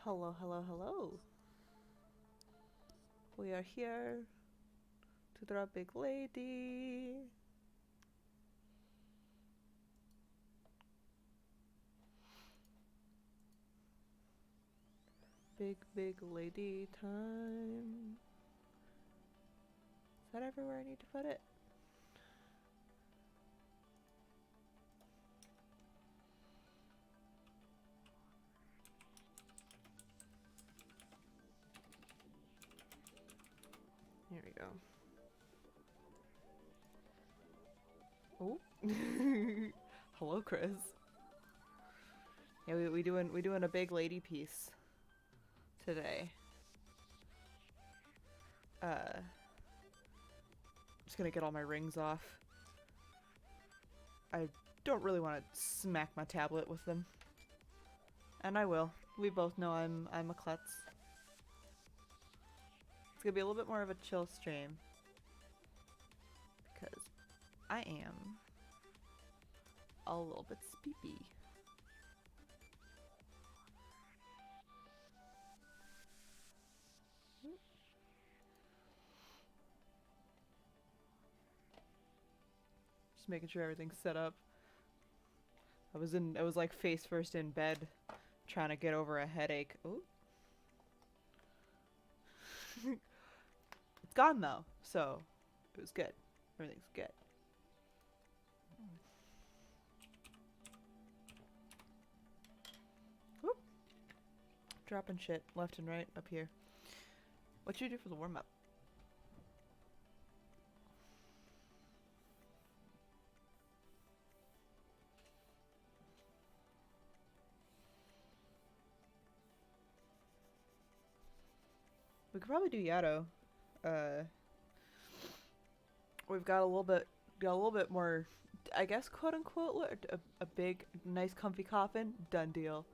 Hello, hello, hello. We are here to draw a big lady. Big lady time. Is that everywhere I need to put it? Here we go. Oh. Hello, Chris. Yeah, we doing a big lady piece today. Just gonna get all my rings off. I don't really want to smack my tablet with them. And I will. We both know I'm a klutz. It's gonna be a little bit more of a chill stream. Because I am a little bit speepy. Just making sure everything's set up. I was like face first in bed trying to get over a headache. Ooh. It's gone though, so it was good. Everything's good. Whoop. Dropping shit left and right up here. What you do for the warm up? We could probably do Yato. We've got a little bit more, I guess, quote unquote, a big, nice, comfy coffin. Done deal.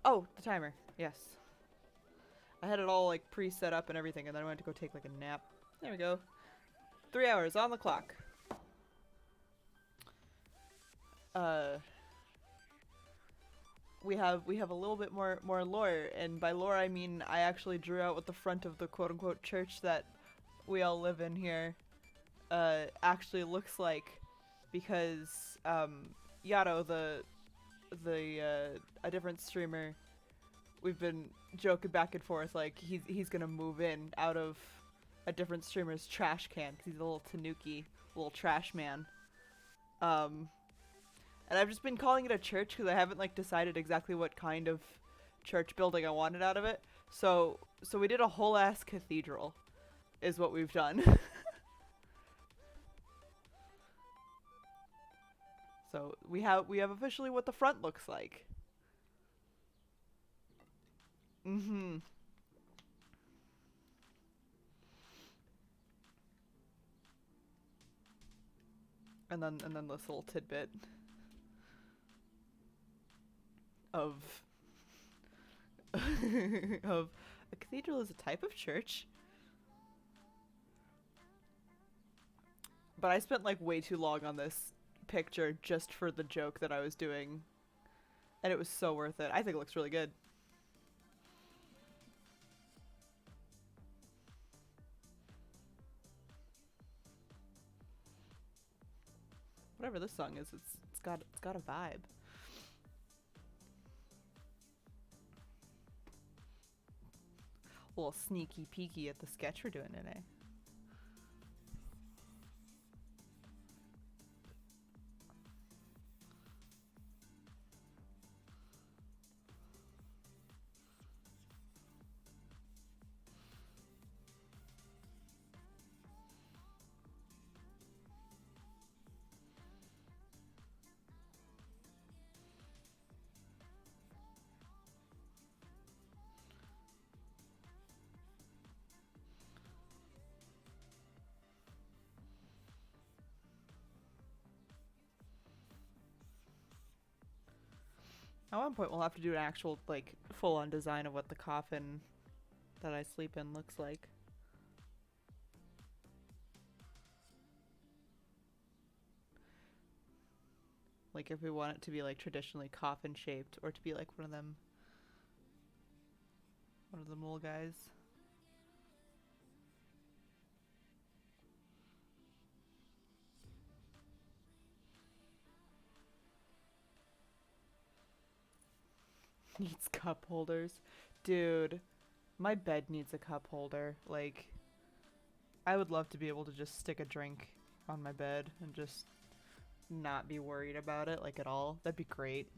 Oh, the timer. Yes. I had it all like pre-set up and everything, and then I went to go take like a nap. There we go. 3 hours on the clock. We have a little bit more lore, and by lore I mean I actually drew out what the front of the quote unquote church that we all live in here actually looks like, because Yato, a different streamer, we've been joking back and forth like he's gonna move in out of a different streamer's trash can because he's a little tanuki, little trash man. And I've just been calling it a church because I haven't like decided exactly what kind of church building I wanted out of it. So we did a whole ass cathedral, is what we've done. So we have officially what the front looks like. Mm-hmm. And then this little tidbit of of a cathedral is a type of church. But I spent like way too long on this picture just for the joke that I was doing. And it was so worth it. I think it looks really good. Whatever this song is, it's got a vibe. A little sneaky peeky at the sketch we're doing today. At one point we'll have to do an actual like full-on design of what the coffin that I sleep in looks like. Like if we want it to be like traditionally coffin shaped, or to be like one of them One of the mole guys. Needs cup holders. Dude, my bed needs a cup holder. Like, I would love to be able to just stick a drink on my bed and just not be worried about it, like, at all. That'd be great.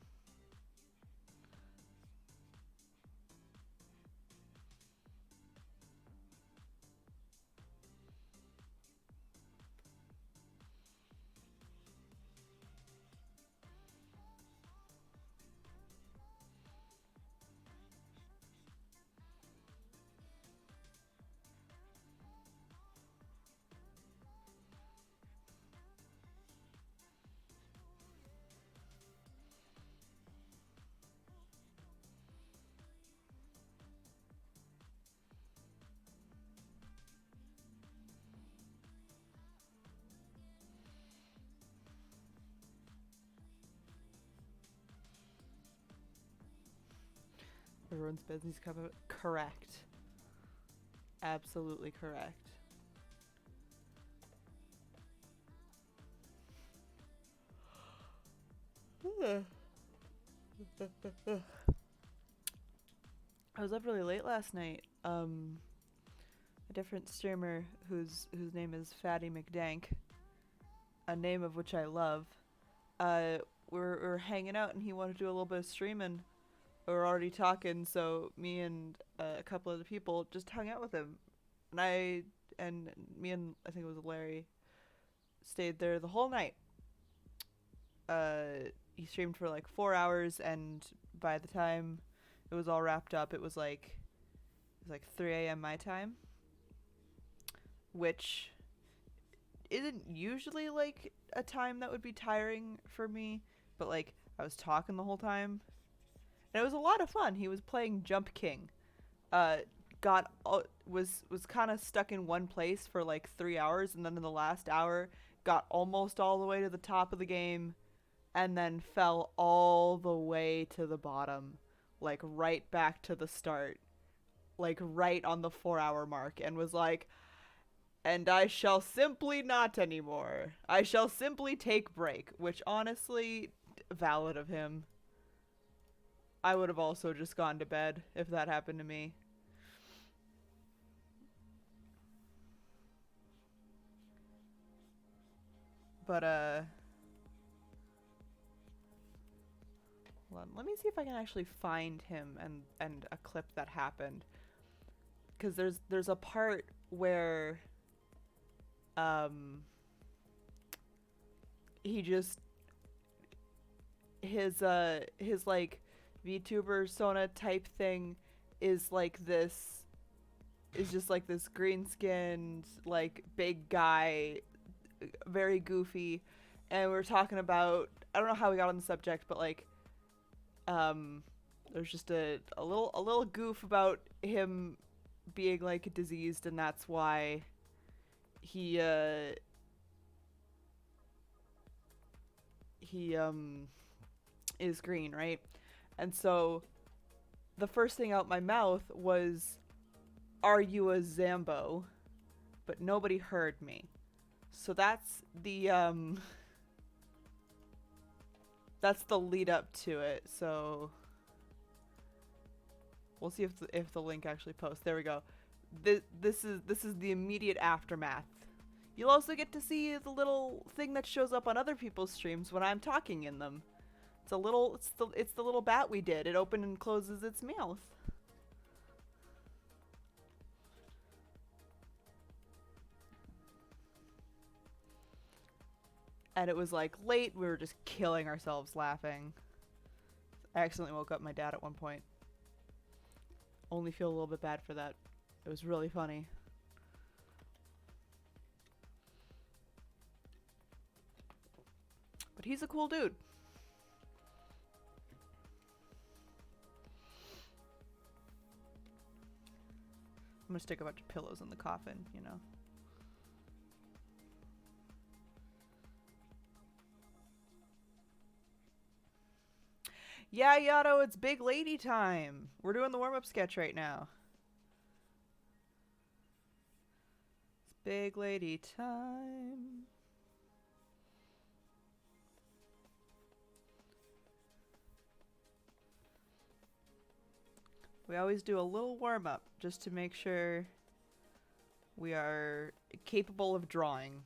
Everyone's bed needs a cup of. Correct. Absolutely correct. I was up really late last night. A different streamer whose name is Fatty McDank, a name of which I love. We're hanging out and he wanted to do a little bit of streaming. We were already talking, so me and a couple of the people just hung out with him, and me and I think it was Larry stayed there the whole night. He streamed for like 4 hours, and by the time it was all wrapped up, it was like 3 a.m. my time, which isn't usually like a time that would be tiring for me, but like I was talking the whole time, and it was a lot of fun. He was playing Jump King. Was kind of stuck in one place for like 3 hours, and then in the last hour got almost all the way to the top of the game, and then fell all the way to the bottom, like right back to the start, like right on the 4 hour mark, and was like, and I shall simply not anymore. I shall simply take break, which honestly, valid of him. I would have also just gone to bed if that happened to me. But, let me see if I can actually find him and a clip that happened. Because there's a part where, he just, his like, VTuber Sona type thing is like this, is just like this green-skinned, like, big guy, very goofy, and we were talking about, I don't know how we got on the subject, but like, there's just a little goof about him being like diseased, and that's why he is green, right? And so the first thing out my mouth was, "Are you a Zambo?" But nobody heard me. So that's the lead up to it. So we'll see if the link actually posts. There we go. This is the immediate aftermath. You'll also get to see the little thing that shows up on other people's streams when I'm talking in them. It's the little bat we did. It opened and closes its mouth. And it was like late, we were just killing ourselves laughing. I accidentally woke up my dad at one point. Only feel a little bit bad for that. It was really funny. But he's a cool dude. I'm gonna stick a bunch of pillows in the coffin, you know. Yeah, Yato, it's big lady time. We're doing the warm-up sketch right now. Big lady time. We always do a little warm-up just to make sure we are capable of drawing.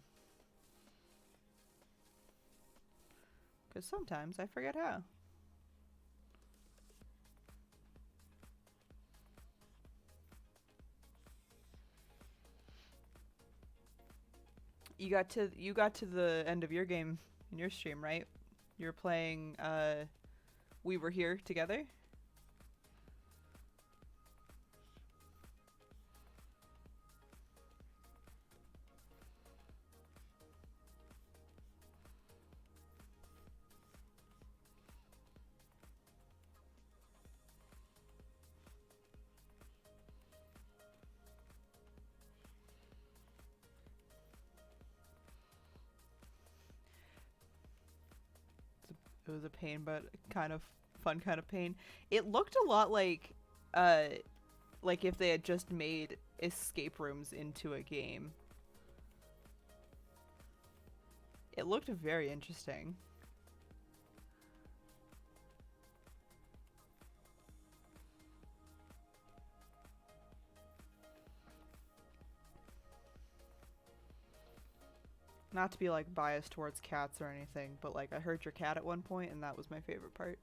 Because sometimes I forget how. You got to the end of your game in your stream, right? You're playing We Were Here Together? It was a pain, but kind of fun kind of pain. It looked a lot like if they had just made escape rooms into a game. It looked very interesting. Not to be like biased towards cats or anything, but like I heard your cat at one point and that was my favorite part.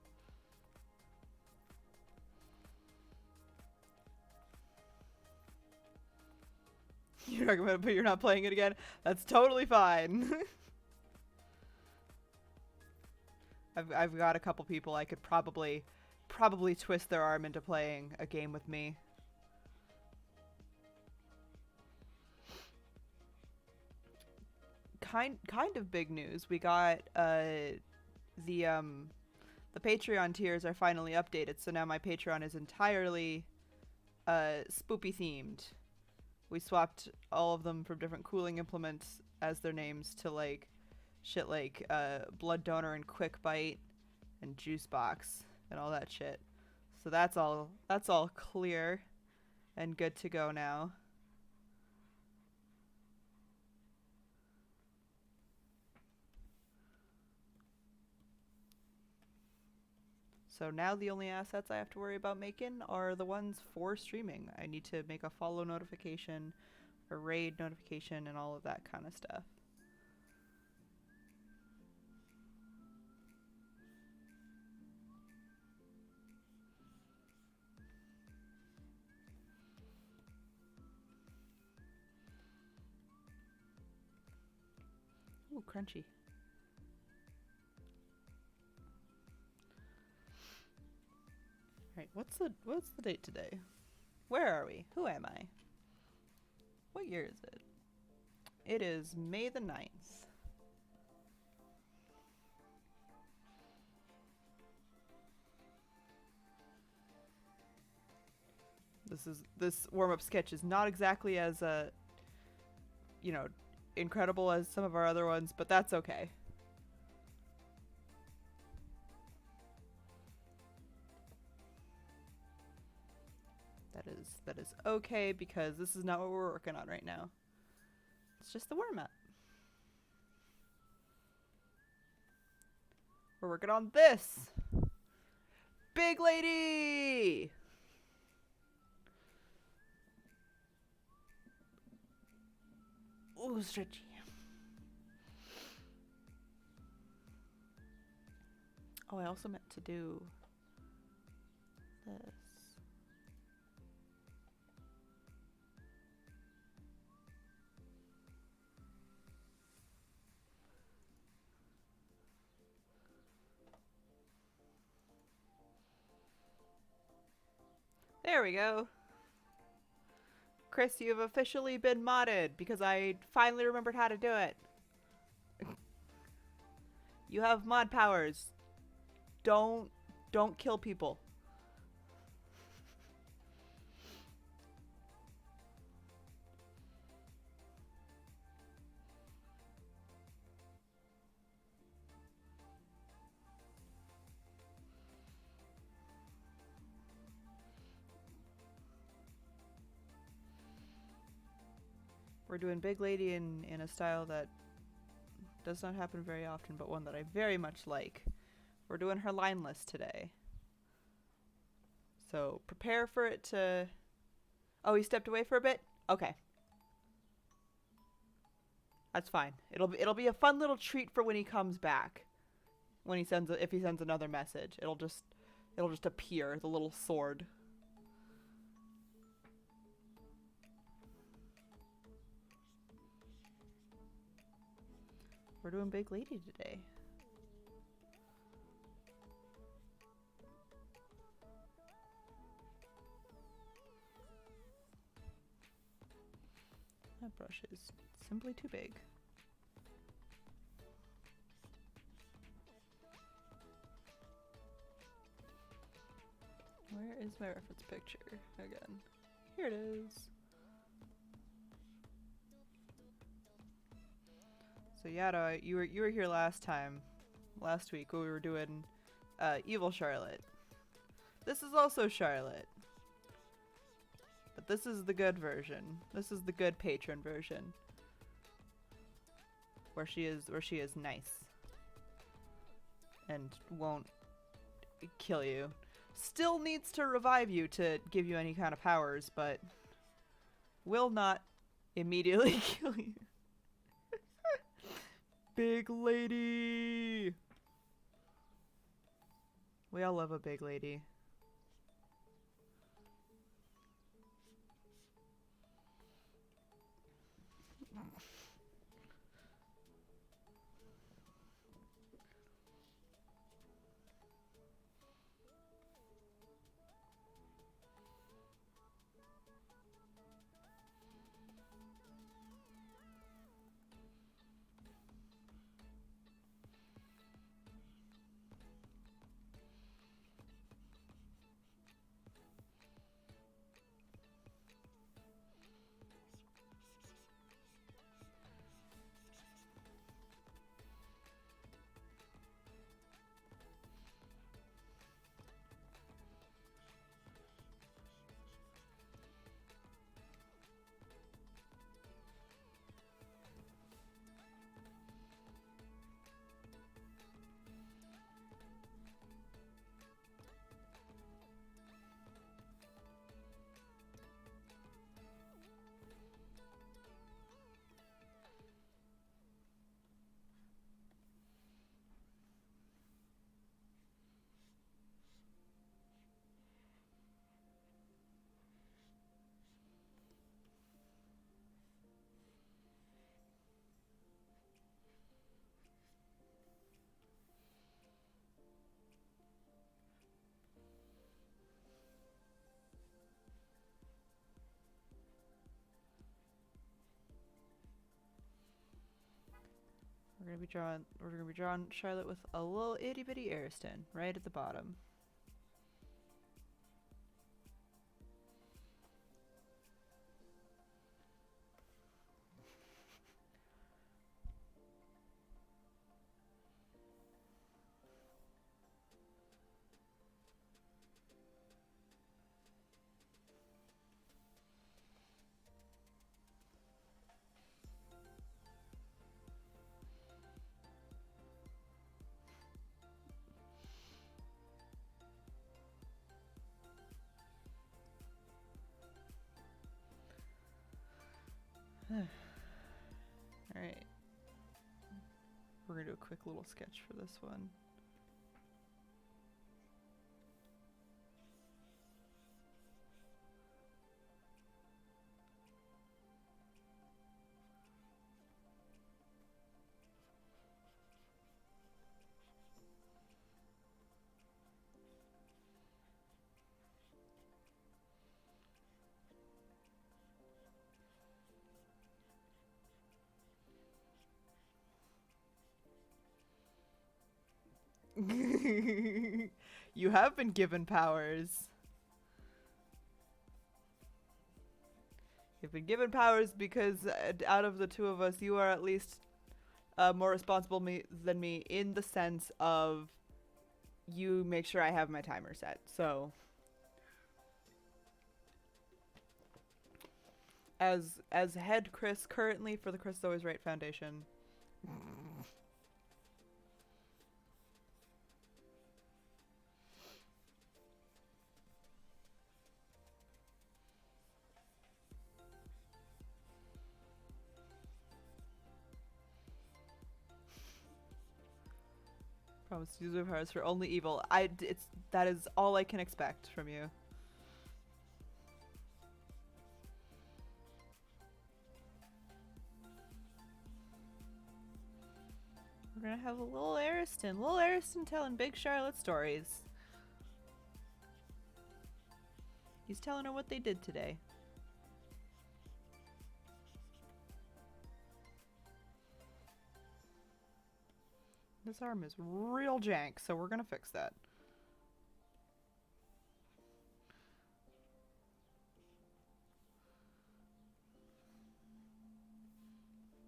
You're not playing it again? That's totally fine. I've got a couple people I could probably twist their arm into playing a game with me. Kind of big news. We got the Patreon tiers are finally updated, so now my Patreon is entirely spoopy themed. We swapped all of them from different cooling implements as their names to like shit like Blood Donor and Quick Bite and Juice Box and all that shit. So that's all clear and good to go now. So now the only assets I have to worry about making are the ones for streaming. I need to make a follow notification, a raid notification, and all of that kind of stuff. Ooh, crunchy. Right, what's the date today? Where are we? Who am I? What year is it? It is May the 9th. This warm-up sketch is not exactly as incredible as some of our other ones, but that's okay. That is okay because this is not what we're working on right now. It's just the warm-up. We're working on this. Big lady! Ooh, stretchy. Oh, I also meant to do this. There we go. Chris, you have officially been modded because I finally remembered how to do it. You have mod powers. Don't kill people. We're doing Big Lady in a style that does not happen very often, but one that I very much like. We're doing her lineless today. So prepare for it to... Oh, he stepped away for a bit? Okay. That's fine. It'll be a fun little treat for when he comes back. When he sends if he sends another message, it'll just appear, the little sword. We're doing Big Lady today. That brush is simply too big. Where is my reference picture again? Here it is. So Yada, you were here last week when we were doing Evil Charlotte. This is also Charlotte. But this is the good version. This is the good patron version. Where she is nice. And won't kill you. Still needs to revive you to give you any kind of powers, but will not immediately kill you. Big Lady! We all love a big lady. We're gonna be drawing Charlotte with a little itty bitty Ariston right at the bottom. Alright. We're gonna do a quick little sketch for this one. You have been given powers. You've been given powers because out of the two of us, you are at least more responsible than me in the sense of you make sure I have my timer set. So As head Chris currently for the Chris is Always Right Foundation. Promise to use your powers for only evil. That is all I can expect from you. We're gonna have a little Ariston telling Big Charlotte stories. He's telling her what they did today. This arm is real jank, so we're gonna fix that.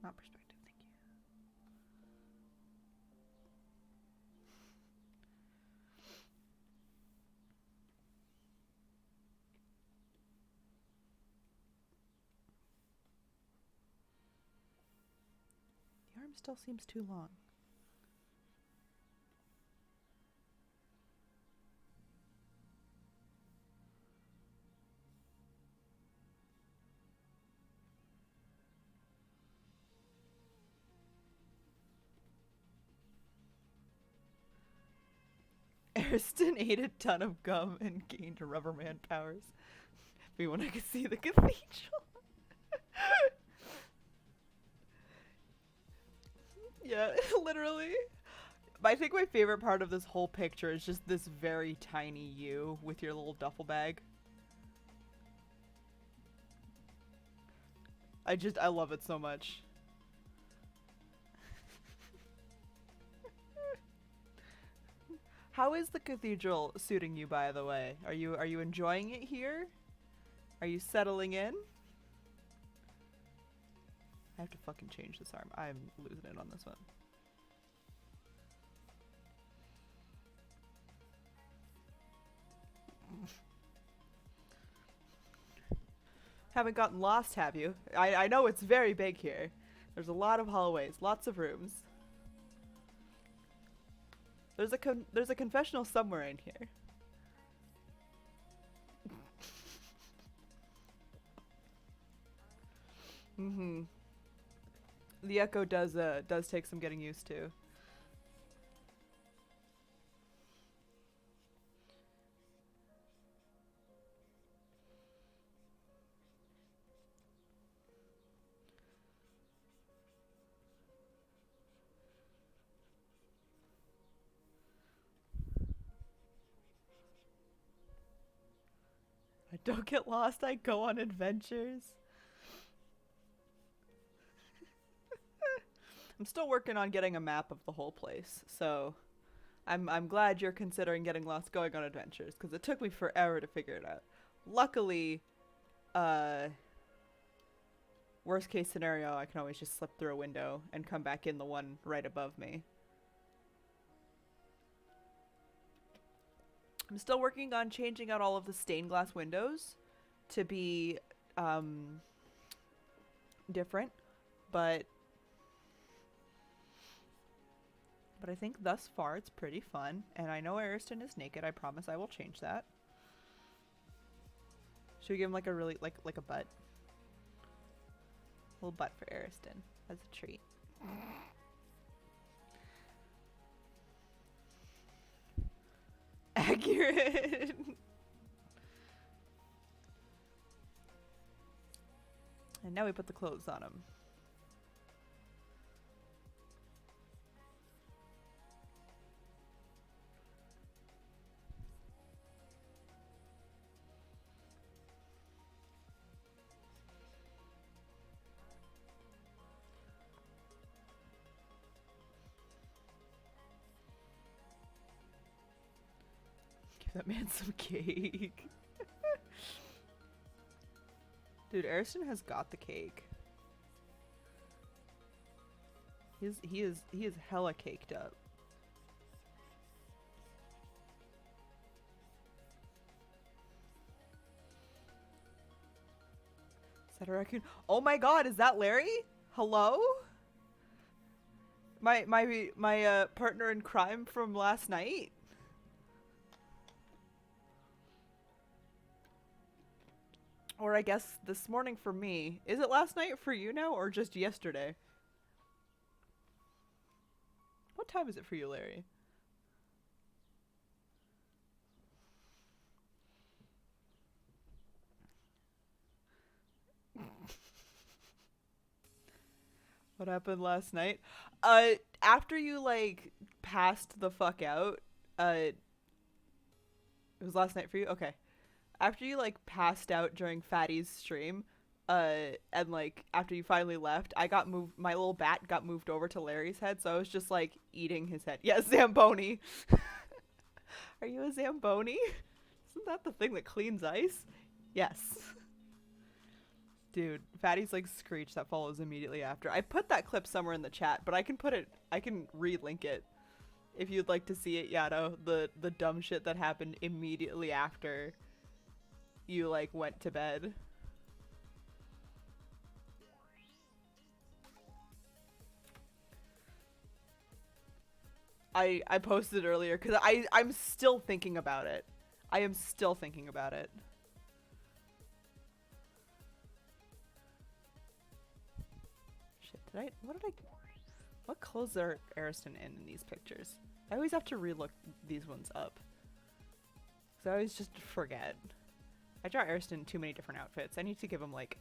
Not perspective, thank you. The arm still seems too long. Ariston ate a ton of gum and gained Rubberman powers. Be when I could see the cathedral. Yeah, literally. I think my favorite part of this whole picture is just this very tiny you with your little duffel bag. I love it so much. How is the cathedral suiting you, by the way? Are you enjoying it here? Are you settling in? I have to fucking change this arm. I'm losing it on this one. Haven't gotten lost, have you? I know it's very big here. There's a lot of hallways, lots of rooms. There's a confessional somewhere in here. Mm-hmm. The echo does take some getting used to. I don't get lost, I go on adventures. I'm still working on getting a map of the whole place, so I'm glad you're considering getting lost going on adventures, because it took me forever to figure it out. Luckily, worst case scenario, I can always just slip through a window and come back in the one right above me. I'm still working on changing out all of the stained glass windows to be different, but I think thus far it's pretty fun, and I know Ariston is naked. I promise I will change that. Should we give him like a really like a butt? A little butt for Ariston as a treat. Accurate. And now we put the clothes on him. Give that man some cake. Dude, Ariston has got the cake. He is hella caked up. that a raccoon? Oh my god, is that Larry? Hello? My partner in crime from last night? Or I guess this morning for me. Is it last night for you now or just yesterday? What time is it for you, Larry? What happened last night? After you, like, passed the fuck out, it was last night for you? Okay. After you, like, passed out during Fatty's stream, and, like, after you finally left, I got moved, my little bat got moved over to Larry's head, so I was just, like, eating his head. Yeah, Zamboni. Are you a Zamboni? Isn't that the thing that cleans ice? Yes. Dude, Fatty's like screech that follows immediately after. I put that clip somewhere in the chat, but I can relink it if you'd like to see it, Yato. The dumb shit that happened immediately after you like went to bed. I posted it earlier because I'm still thinking about it. I am still thinking about it. What clothes are Ariston in these pictures? I always have to relook these ones up. So I always just forget. I draw Ariston in too many different outfits. I need to give him like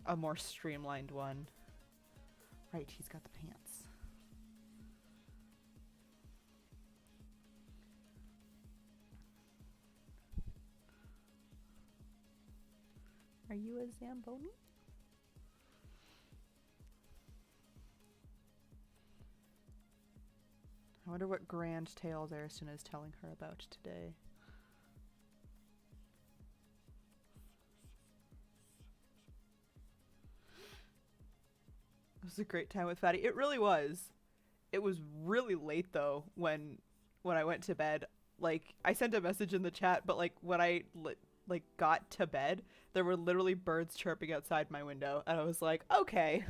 a more streamlined one. Right, he's got the pants. Are you a Zamboni? I wonder what grand tales Ariston is telling her about today. It was a great time with Fatty. It really was. It was really late though when I went to bed. Like I sent a message in the chat, but like when I like got to bed, there were literally birds chirping outside my window, and I was like, okay,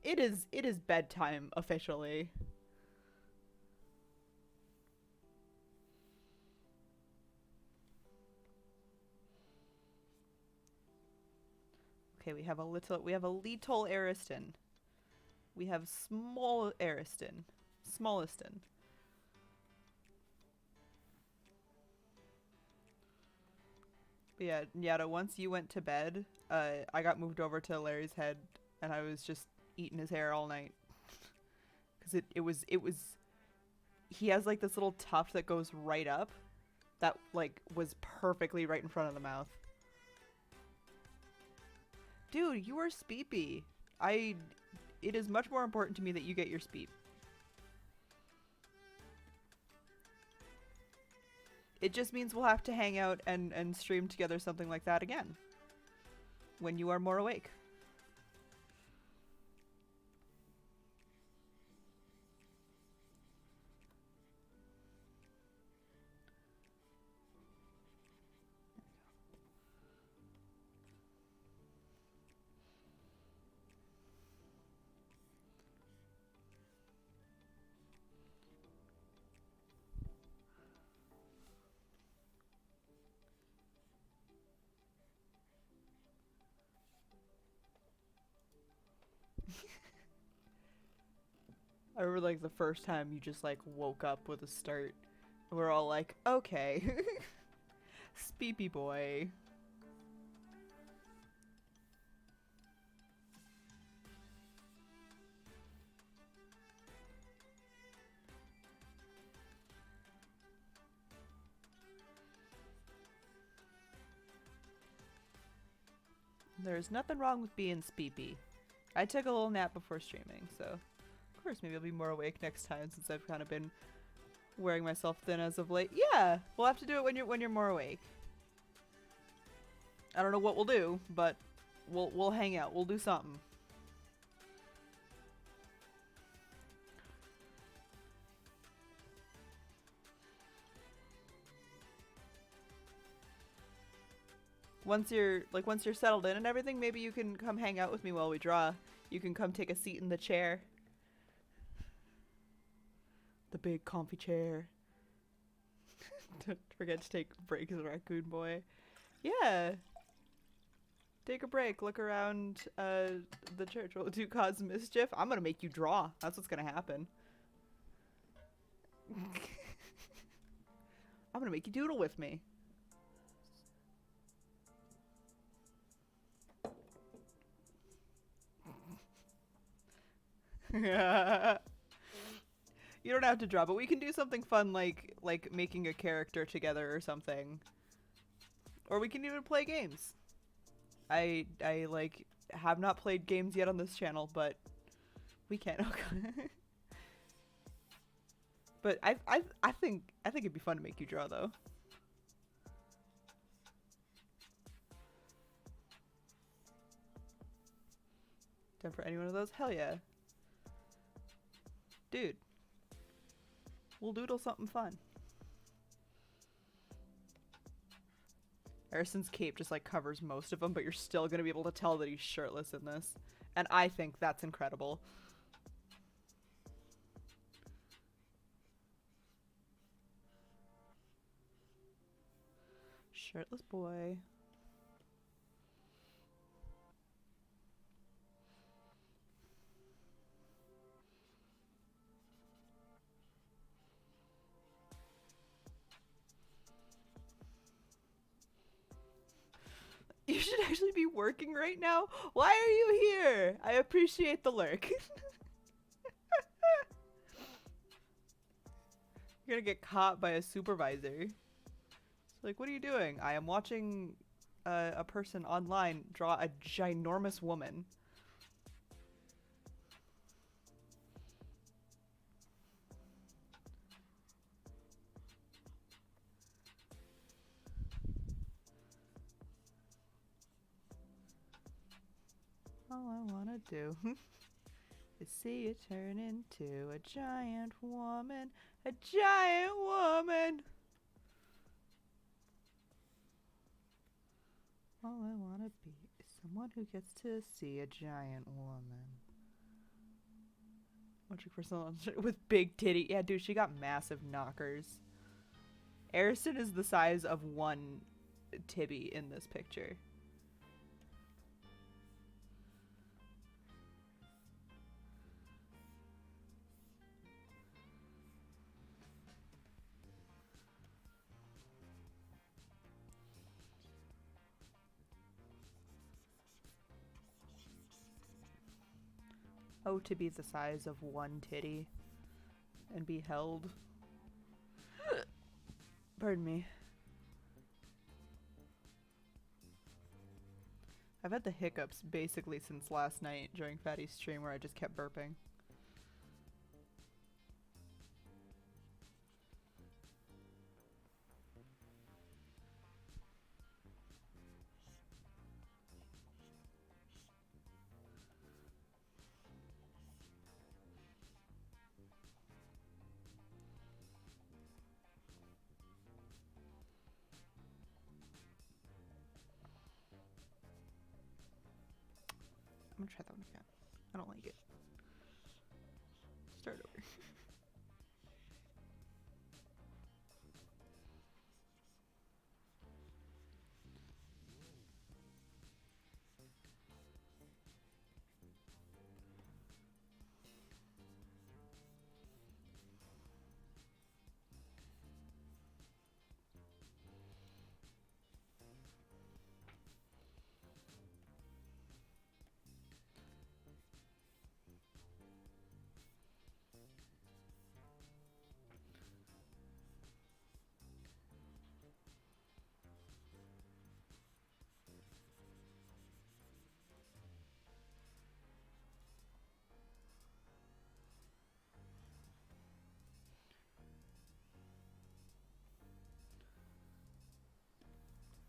it is bedtime officially. Okay, we have a little Ariston. We have small Ariston. Smalliston. But yeah, Nyata, once you went to bed, I got moved over to Larry's head, and I was just eating his hair all night. Because it was, he has like this little tuft that goes right up, that like was perfectly right in front of the mouth. Dude, you are Speepy. It is much more important to me that you get your Speep. It just means we'll have to hang out and stream together something like that again. When you are more awake. I remember like the first time you just like woke up with a start. We're all like, okay. Speepy boy. There's nothing wrong with being Speepy. I took a little nap before streaming, so of course maybe I'll be more awake next time since I've kind of been wearing myself thin as of late. Yeah, we'll have to do it when you're more awake. I don't know what we'll do, but we'll hang out. We'll do something. once you're settled in and everything, maybe you can come hang out with me while we draw. You can come take a seat in the chair. The big comfy chair. Don't forget to take breaks, raccoon boy. Yeah. Take a break. Look around the church. Will it do cause mischief? I'm gonna make you draw. That's what's gonna happen. I'm gonna make you doodle with me. You don't have to draw, but we can do something fun like making a character together or something. Or we can even play games. I like have not played games yet on this channel, but we can. But I think it'd be fun to make you draw though. Time for any one of those? Hell yeah. Dude. We'll doodle something fun. Harrison's cape just like covers most of them, but you're still gonna be able to tell that he's shirtless in this. And I think that's incredible. Shirtless boy. You should actually be working right now. Why are you here? I appreciate the lurk. You're gonna get caught by a supervisor. It's like, what are you doing? I am watching a person online draw a ginormous woman. All I wanna do is see you turn into a giant woman. A giant woman! All I wanna be is someone who gets to see a giant woman. Watching personal with big titty. Yeah, dude, she got massive knockers. Ariston is the size of one tibby in this picture. Oh, to be the size of one titty and be held. Pardon me. I've had the hiccups basically since last night during Fatty's stream where I just kept burping. I'm gonna try that one again. I don't like it. Start over.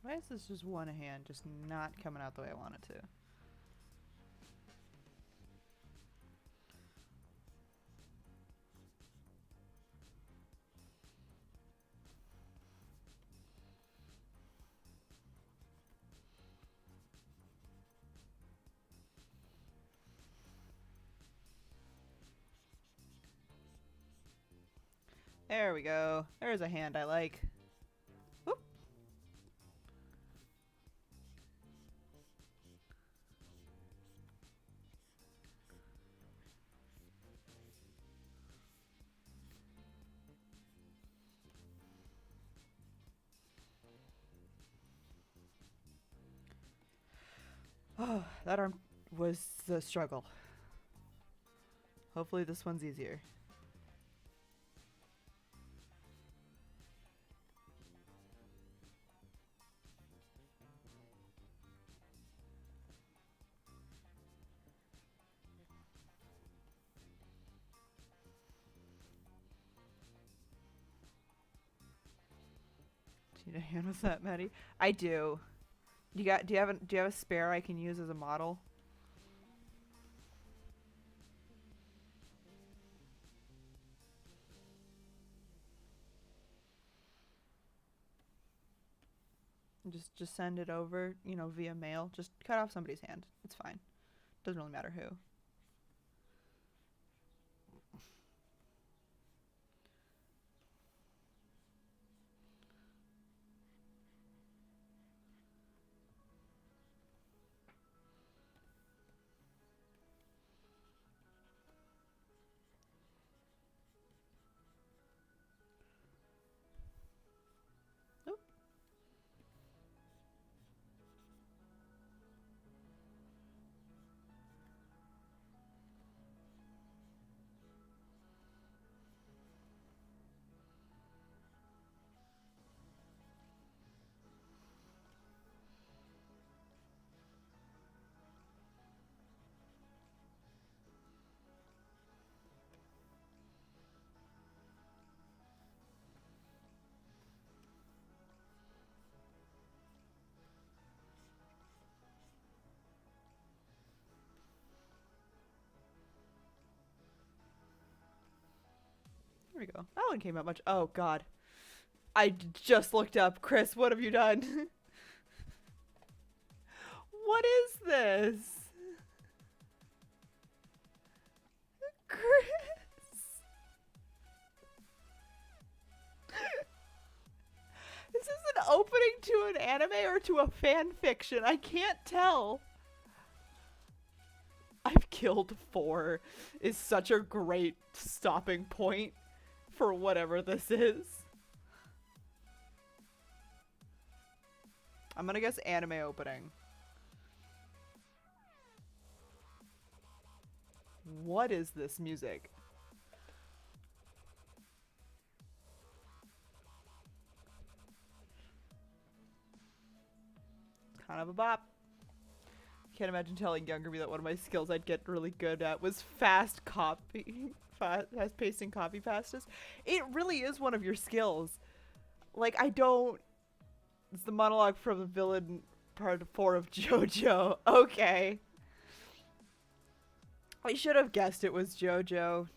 Why is this just one hand just not coming out the way I want it to? There we go. There's a hand I like. Whoop. Oh, that arm was the struggle. Hopefully this one's easier. Do you need a hand with that, Maddie? I do. Do you have a spare I can use as a model? Just send it over, you know, via mail. Just cut off somebody's hand. It's fine. Doesn't really matter who. Oop. There we go. That one came out much. Oh, God. Just looked up. Chris, what have you done? What is this? Chris. Is this an opening to an anime or to a fan fiction? I can't tell. I've killed 4 is such a great stopping point for whatever this is. I'm gonna guess anime opening. What is this music? Kind of a bop. Can't imagine telling younger me that one of my skills I'd get really good at was fast pasting copy pastas. It really is one of your skills. Like, it's the monologue from the villain part 4 of JoJo. Okay. I should have guessed it was JoJo.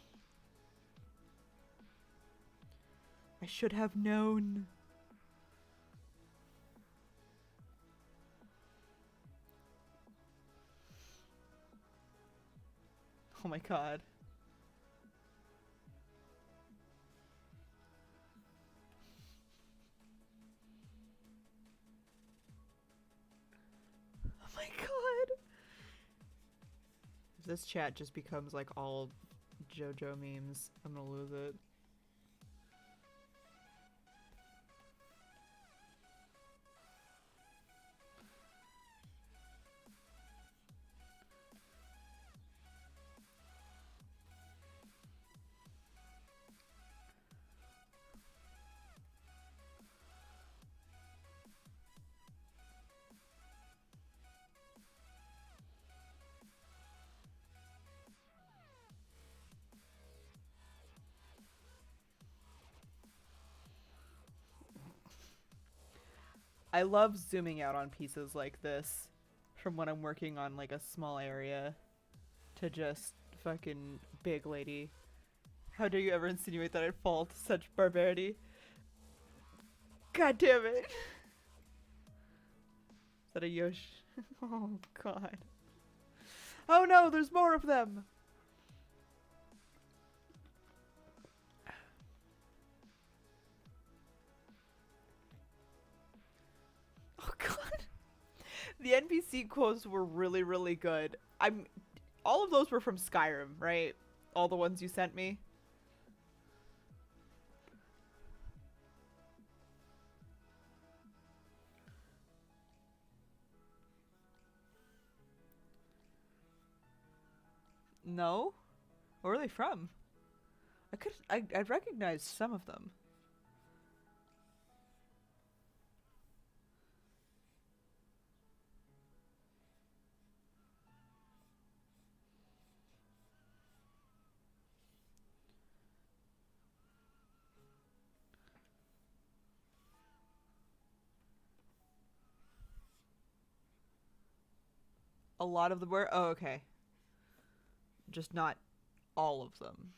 I should have known. Oh my god. Oh my god. If this chat just becomes like all JoJo memes, I'm gonna lose it. I love zooming out on pieces like this from when I'm working on like a small area to just fucking big lady. How dare you ever insinuate that I'd fall to such barbarity? God damn it. Is that a Yosh? Oh god. Oh no, there's more of them! The NPC quotes were really, really good. I'm all of those were from Skyrim, right? All the ones you sent me. No? Where are they from? I recognized some of them. A lot of them were. Oh, okay. Just not all of them.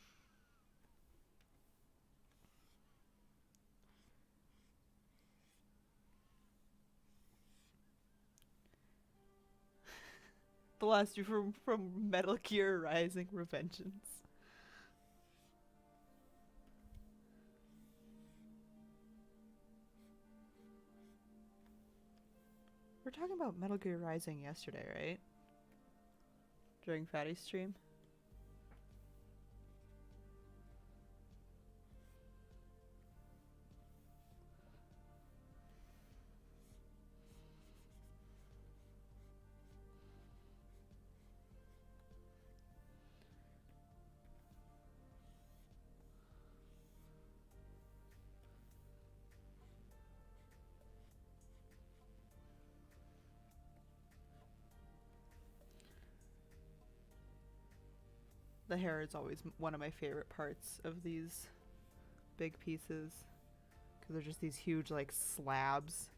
The last two from Metal Gear Rising: Revengeance. We are talking about Metal Gear Rising yesterday, right? During Fatty's stream. The hair is always one of my favorite parts of these big pieces because they're just these huge like slabs.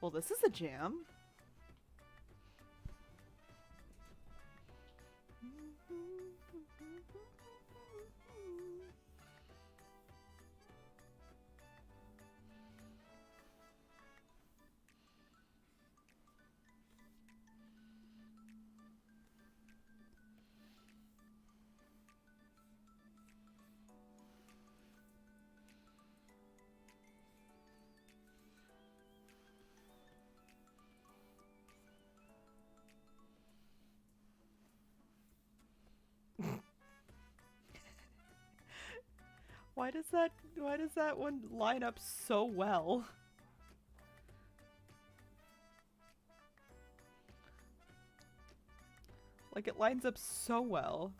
Well, this is a jam. Why does that one line up so well? Like, it lines up so well.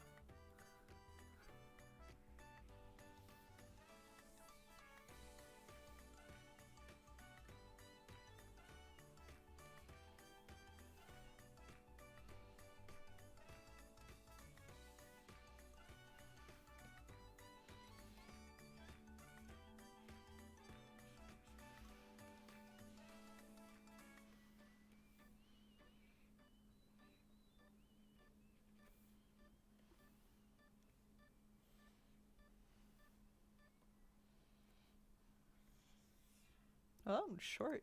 Oh, short.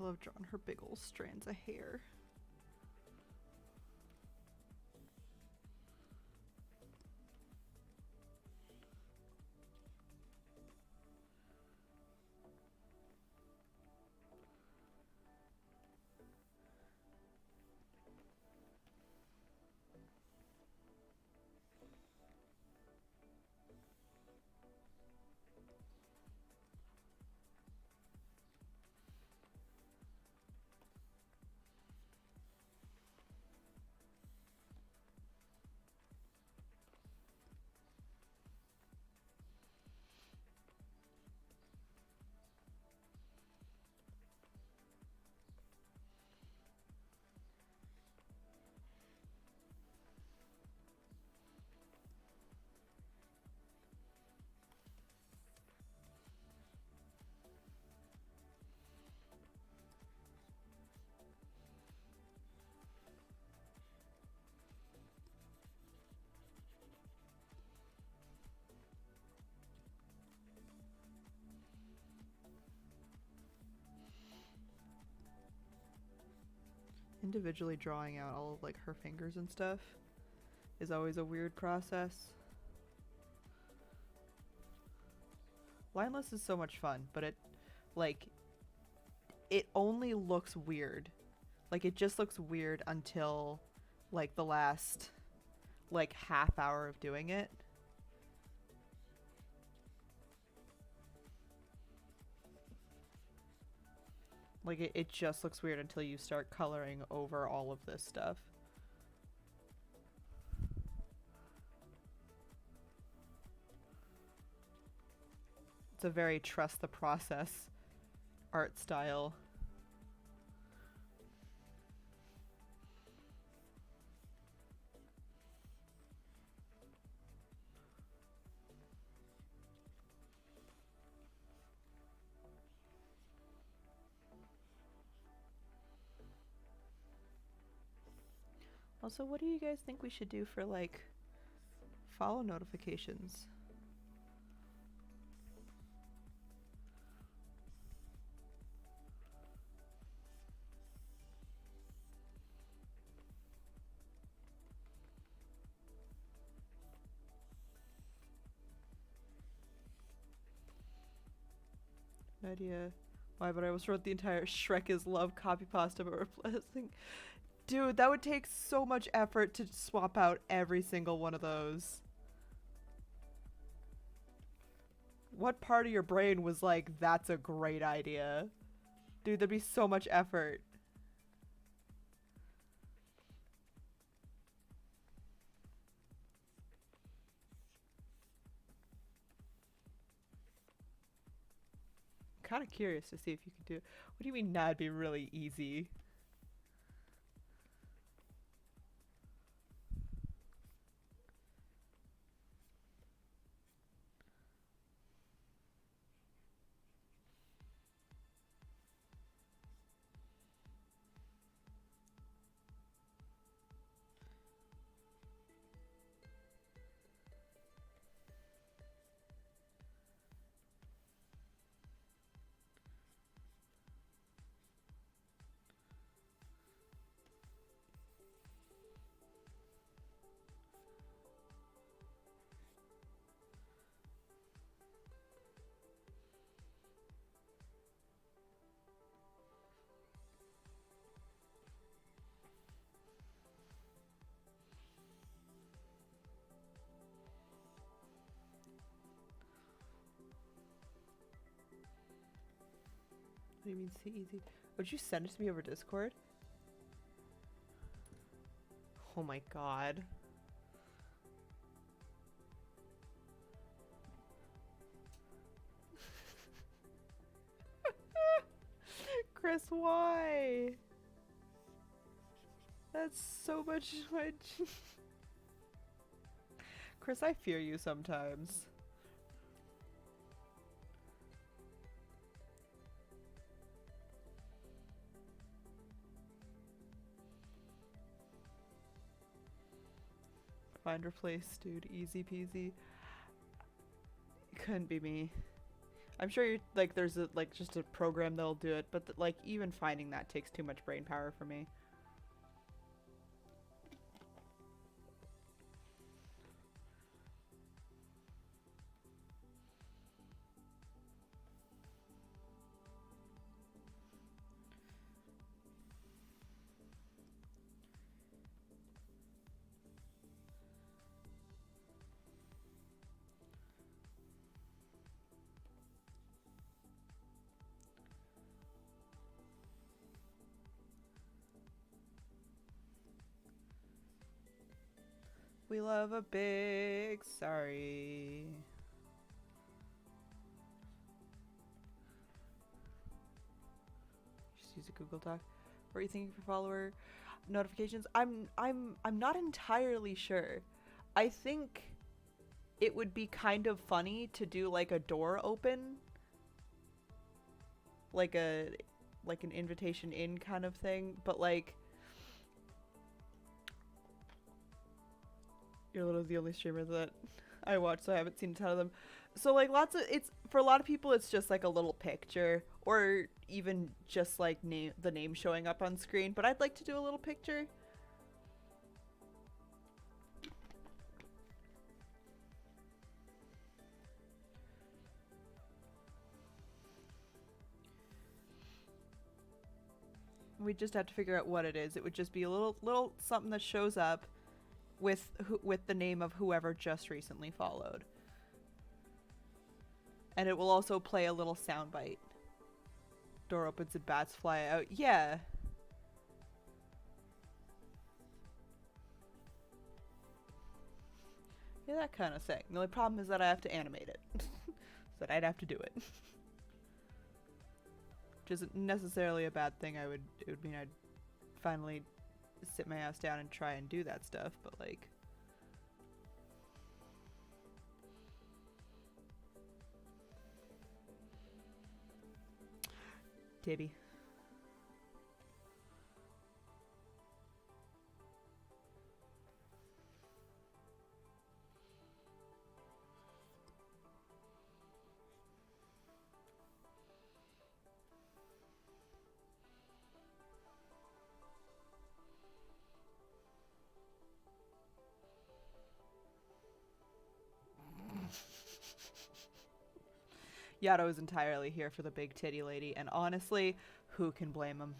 I love drawing her big old strands of hair. Individually drawing out all of like her fingers and stuff is always a weird process. Lineless is so much fun, but like, it only looks weird. Like, it just looks weird until, like, the last, like, half hour of doing it. Like, it just looks weird until you start coloring over all of this stuff. It's a very trust the process art style. Also, what do you guys think we should do for, like, follow notifications? No idea why, but I almost wrote the entire Shrek is love copy pasta, but replacing. Dude, that would take so much effort to swap out every single one of those. What part of your brain was like, that's a great idea? Dude, there'd be so much effort. Kind of curious to see if you could do. What do you mean that'd be really easy? What do you mean see easy? Would you send it to me over Discord? Oh my god. Chris, why? That's so much. Chris, I fear you sometimes. Find replace, dude. Easy peasy. Couldn't be me. I'm sure you're like there's a like just a program that'll do it, but like even finding that takes too much brain power for me. We love a big sorry. Just use a Google Doc. What are you thinking for follower notifications? I'm not entirely sure. I think it would be kind of funny to do like a door open, like an invitation in kind of thing, but like you're literally the only streamer that I watch, so I haven't seen a ton of them. So like lots of it's for a lot of people it's just like a little picture or even just like the name showing up on screen, but I'd like to do a little picture. We just have to figure out what it is. It would just be a little something that shows up with the name of whoever just recently followed. And it will also play a little soundbite. Door opens and bats fly out. Yeah. Yeah, that kind of thing. The only problem is that I have to animate it. So that I'd have to do it. Which isn't necessarily a bad thing. It would mean I'd finally sit my ass down and try and do that stuff, but like... Tibby. Yato is entirely here for the big titty lady, and honestly, who can blame him?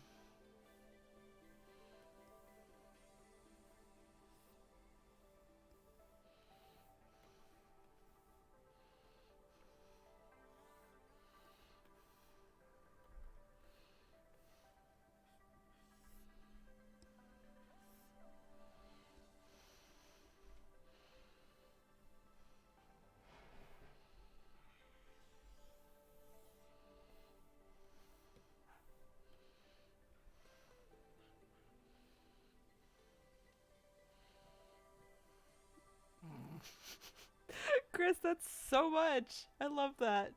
Chris, that's so much. I love that.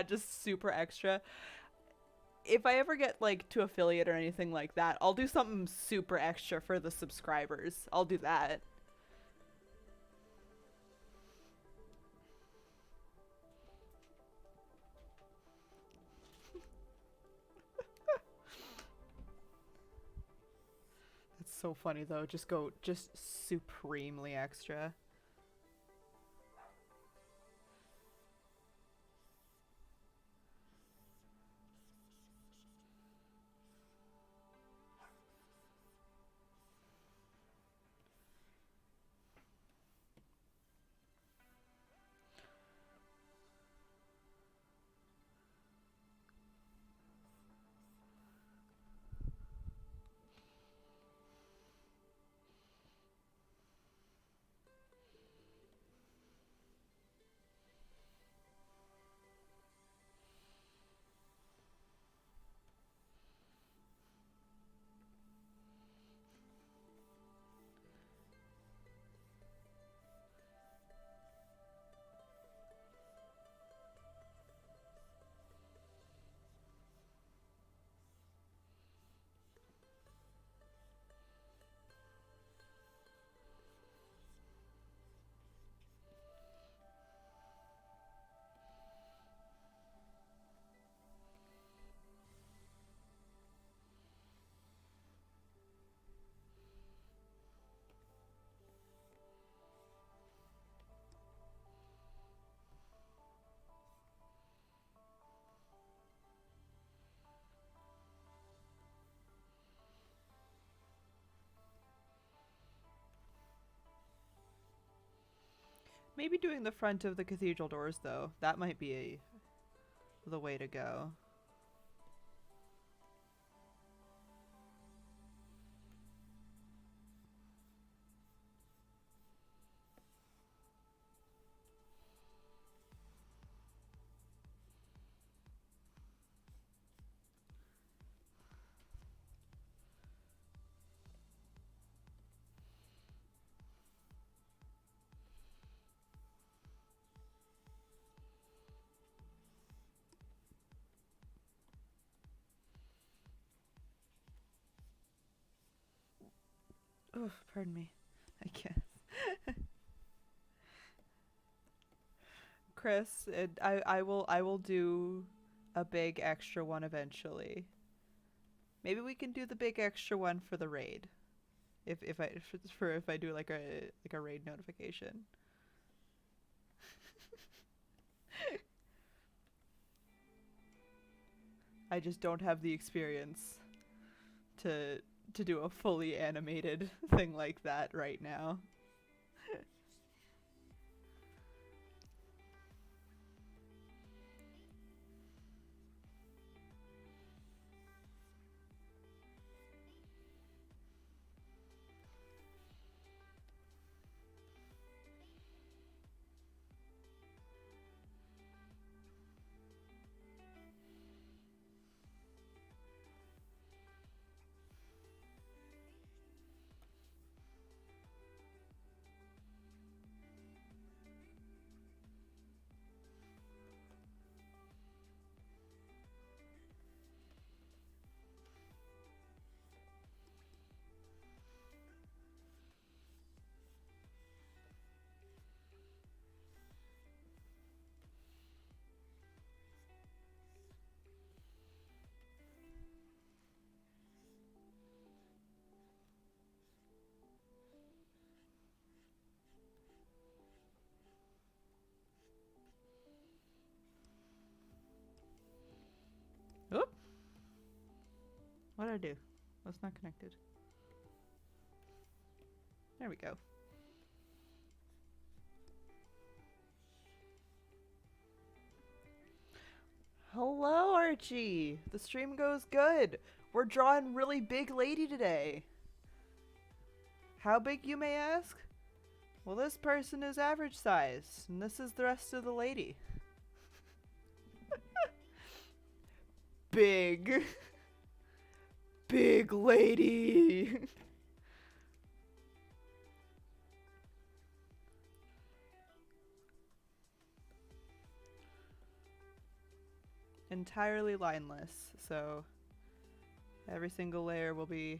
Just super extra. If I ever get like to affiliate or anything like that, I'll do something super extra for the subscribers. I'll do that. That's so funny though. Just supremely extra. Maybe doing the front of the cathedral doors though. That might be the way to go. Oh, pardon me. I guess. Chris, I will do a big extra one eventually. Maybe we can do the big extra one for the raid. If I do like a raid notification. I just don't have the experience to do a fully animated thing like that right now. Oop. What did I do? That's not connected. There we go. Hello, Archie. The stream goes good. We're drawing really big lady today. How big, you may ask? Well, this person is average size, and this is the rest of the lady. Big. Big lady. Entirely lineless, so every single layer will be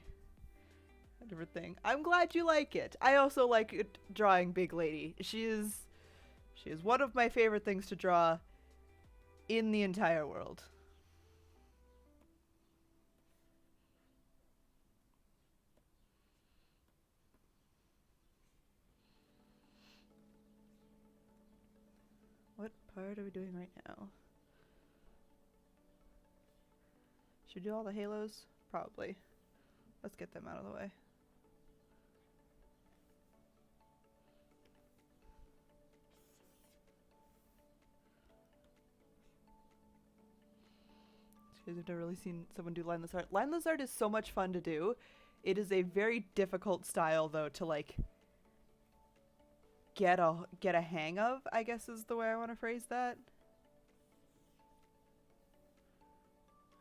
a different thing. I'm glad you like it. I also like it, drawing big lady. She is one of my favorite things to draw in the entire world. What part are we doing right now? Should we do all the halos? Probably. Let's get them out of the way. You guys have never really seen someone do lineless art. Lineless art is so much fun to do. It is a very difficult style, though, to like get a hang of, I guess is the way I want to phrase that.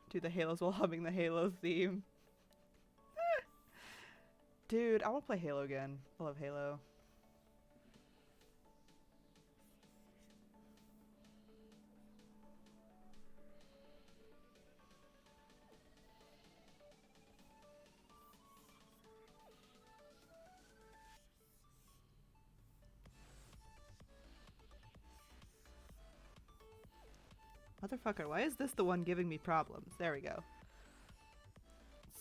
Do the halos while humming the Halo theme. Dude, I want to play Halo again. I love Halo. Motherfucker, why is this the one giving me problems? There we go.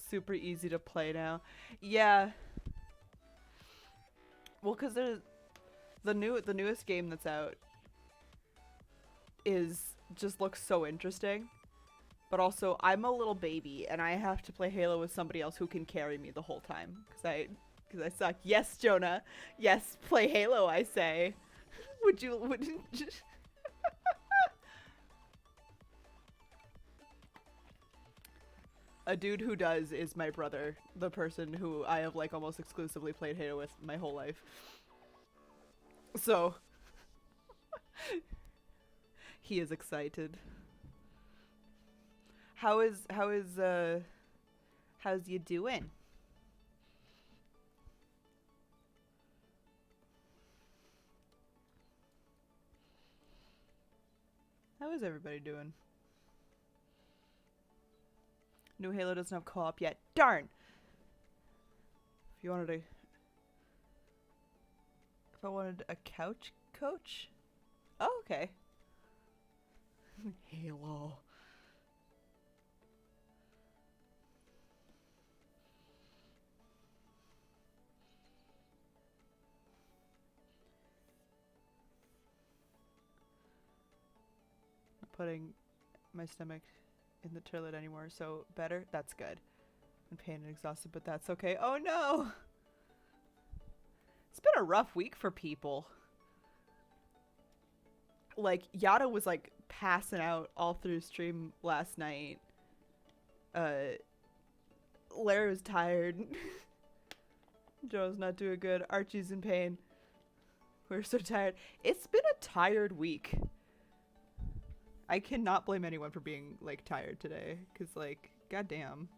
Super easy to play now. Yeah. Well, because there's the newest game that's out is just looks so interesting. But also, I'm a little baby, and I have to play Halo with somebody else who can carry me the whole time. Because I suck. Yes, Jonah. Yes, play Halo, I say. Would you... A dude who does is my brother, the person who I have like almost exclusively played Halo with my whole life. So he is excited. How's you doing? How is everybody doing? New Halo doesn't have co-op yet. Darn! If I wanted a couch coach? Oh, okay. Halo. Not putting my stomach in the toilet anymore, so better? That's good. in pain and exhausted, but that's okay. Oh no! It's been a rough week for people. Like, Yada was like passing out all through stream last night. Larry was tired. Joe's not doing good. Archie's in pain. We're so tired. It's been a tired week. I cannot blame anyone for being, like, tired today. Because, like, goddamn.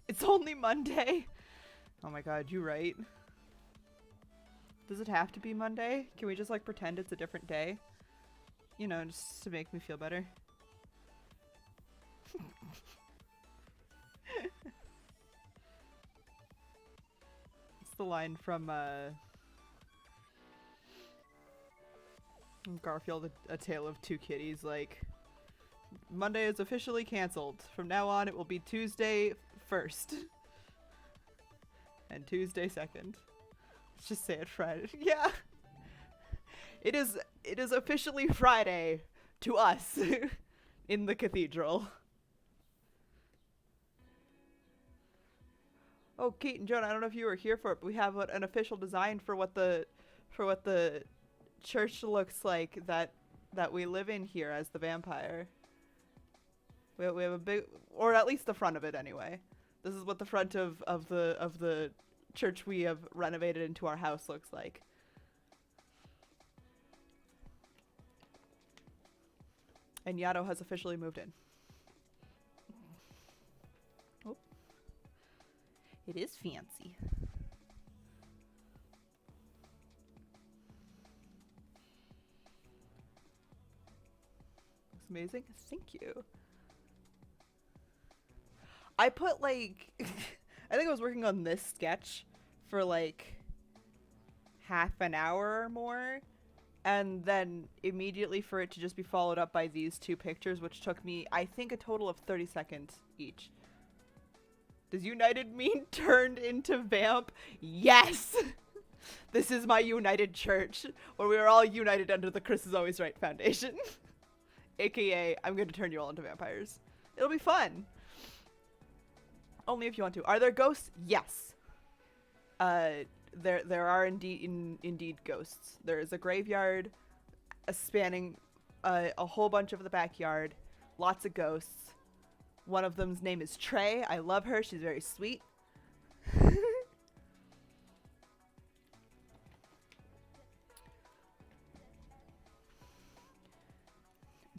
It's only Monday. Oh my god, you right. Does it have to be Monday? Can we just like pretend it's a different day? You know, just to make me feel better. It's the line from Garfield, A Tale of Two Kitties, like, Monday is officially canceled. From now on it will be Tuesday 1st. And Tuesday 2nd. Let's just say it Friday. Yeah. It is officially Friday to us in the cathedral. Oh, Kate and Jonah, I don't know if you were here for it, but we have an official design for what the church looks like that we live in here as the vampire. We have a big, or at least the front of it anyway. This is what the front of the church we have renovated into our house looks like. And Yato has officially moved in. Oh. It is fancy. Looks amazing. Thank you. I put like I think I was working on this sketch for like half an hour or more, and then immediately for it to just be followed up by these two pictures, which took me, I think, a total of 30 seconds each. Does United mean turned into vamp? Yes! This is my united church, where we are all united under the Chris is Always Right Foundation. AKA, I'm going to turn you all into vampires. It'll be fun. Only if you want to. Are there ghosts? Yes. There are indeed ghosts. There is a graveyard spanning a whole bunch of the backyard. Lots of ghosts. One of them's name is Trey. I love her. She's very sweet.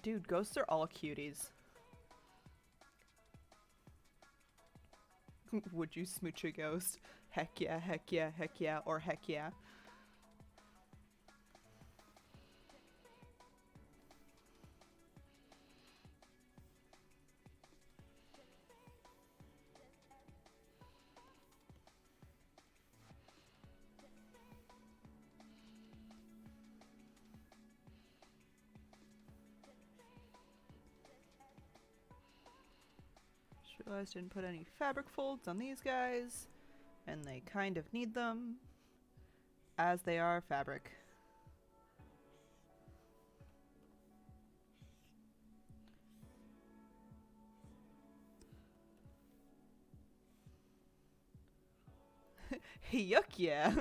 Dude, ghosts are all cuties. Would you smooch a ghost? Heck yeah, heck yeah, heck yeah, or heck yeah. Just realized I didn't put any fabric folds on these guys, and they kind of need them, as they are fabric. Yuck yeah.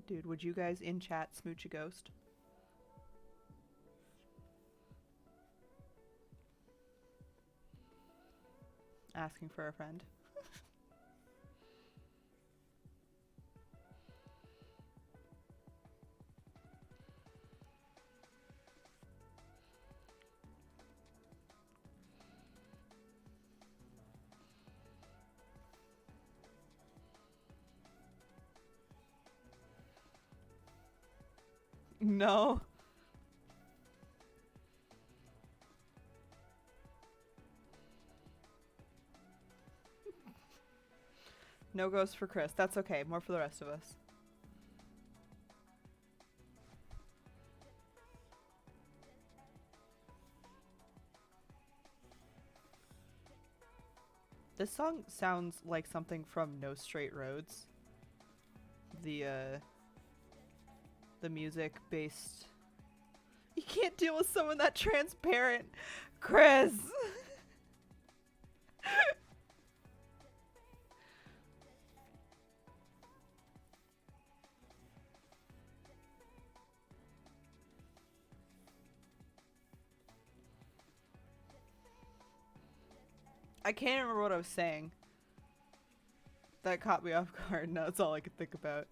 Dude, would you guys in chat smooch a ghost? Asking for a friend. No. No ghost for Chris. That's okay. More for the rest of us. This song sounds like something from No Straight Roads. The music based. You can't deal with someone that transparent, Chris. I can't remember what I was saying. That caught me off guard. Now that's all I could think about.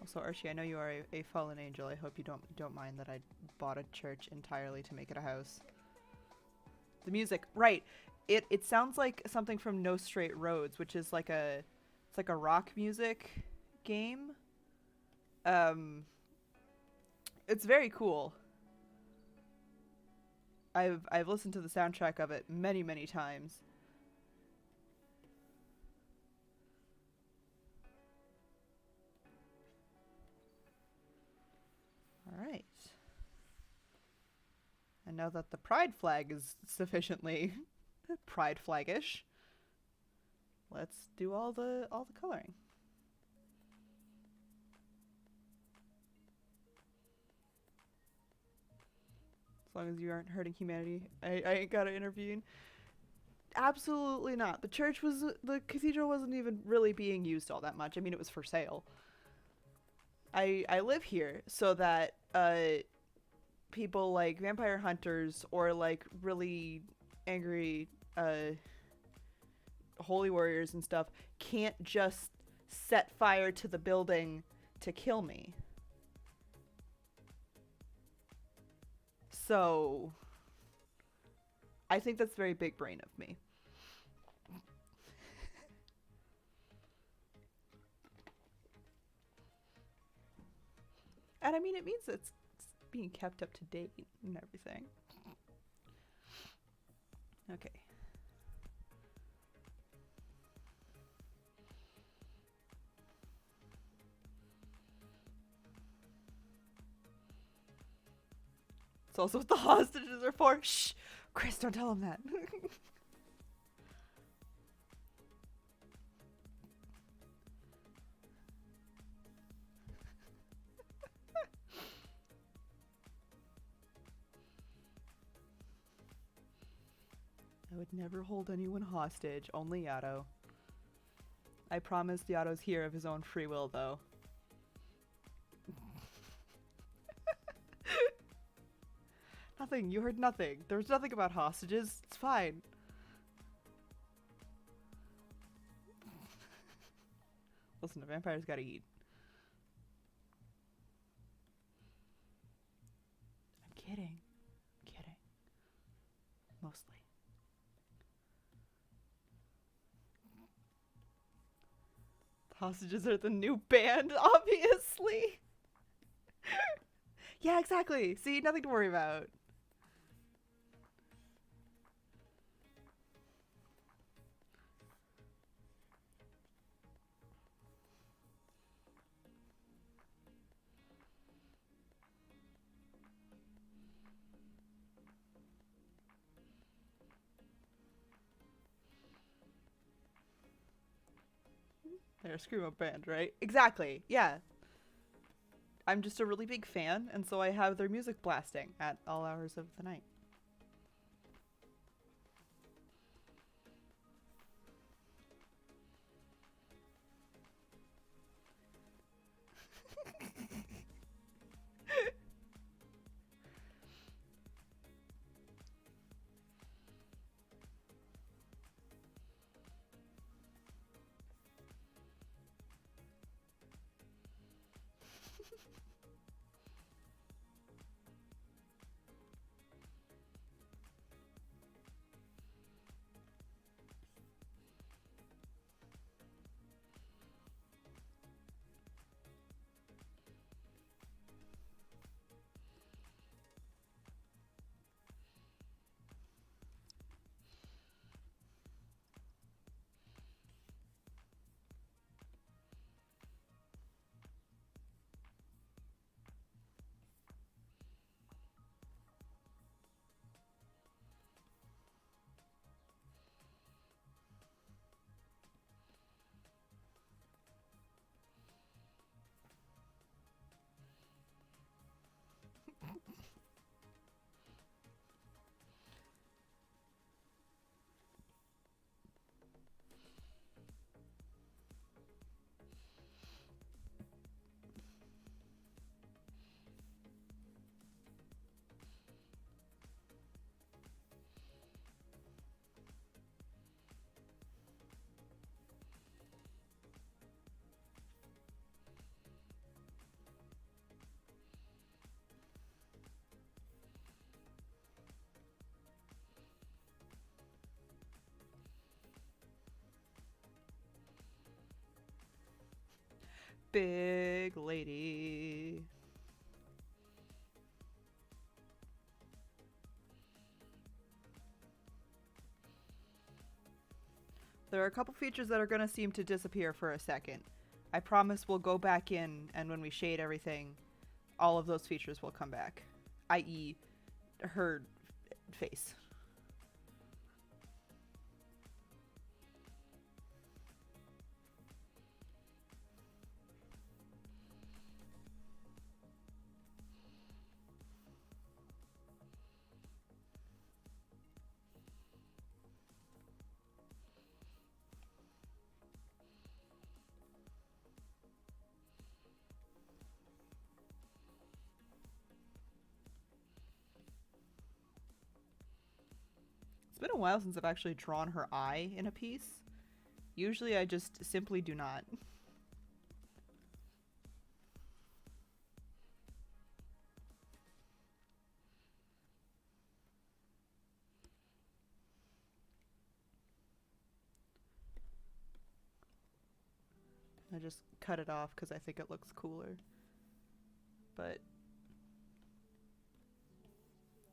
Also, Archie, I know you are a fallen angel. I hope you don't mind that I bought a church entirely to make it a house. The music, right? It sounds like something from No Straight Roads, which is like it's like a rock music game. It's very cool. I've listened to the soundtrack of it many times. All right. And now that the pride flag is sufficiently pride flagish, let's do all the coloring. As long as you aren't hurting humanity, I ain't gotta intervene. Absolutely not. The cathedral wasn't even really being used all that much. I mean, it was for sale. I live here so that people like vampire hunters or like really angry holy warriors and stuff can't just set fire to the building to kill me. So I think that's very big brain of me. And I mean, it means it's being kept up to date and everything. Okay. It's also what the hostages are for. Shh! Chris, don't tell him that. I would never hold anyone hostage, only Yato. I promise Yato's here of his own free will, though. Nothing, you heard nothing. There was nothing about hostages. It's fine. Listen, a vampire's gotta eat. I'm kidding. I'm kidding. Mostly. The hostages are the new band, obviously. Yeah, exactly. See, nothing to worry about. They're a screamo band, right? Exactly. Yeah. I'm just a really big fan, and so I have their music blasting at all hours of the night. big lady. There are a couple features that are going to seem to disappear for a second. I promise we'll go back in, and when we shade everything, all of those features will come back, i.e. her face. It's been a while since I've actually drawn her eye in a piece. Usually I just simply do not. I just cut it off because I think it looks cooler. But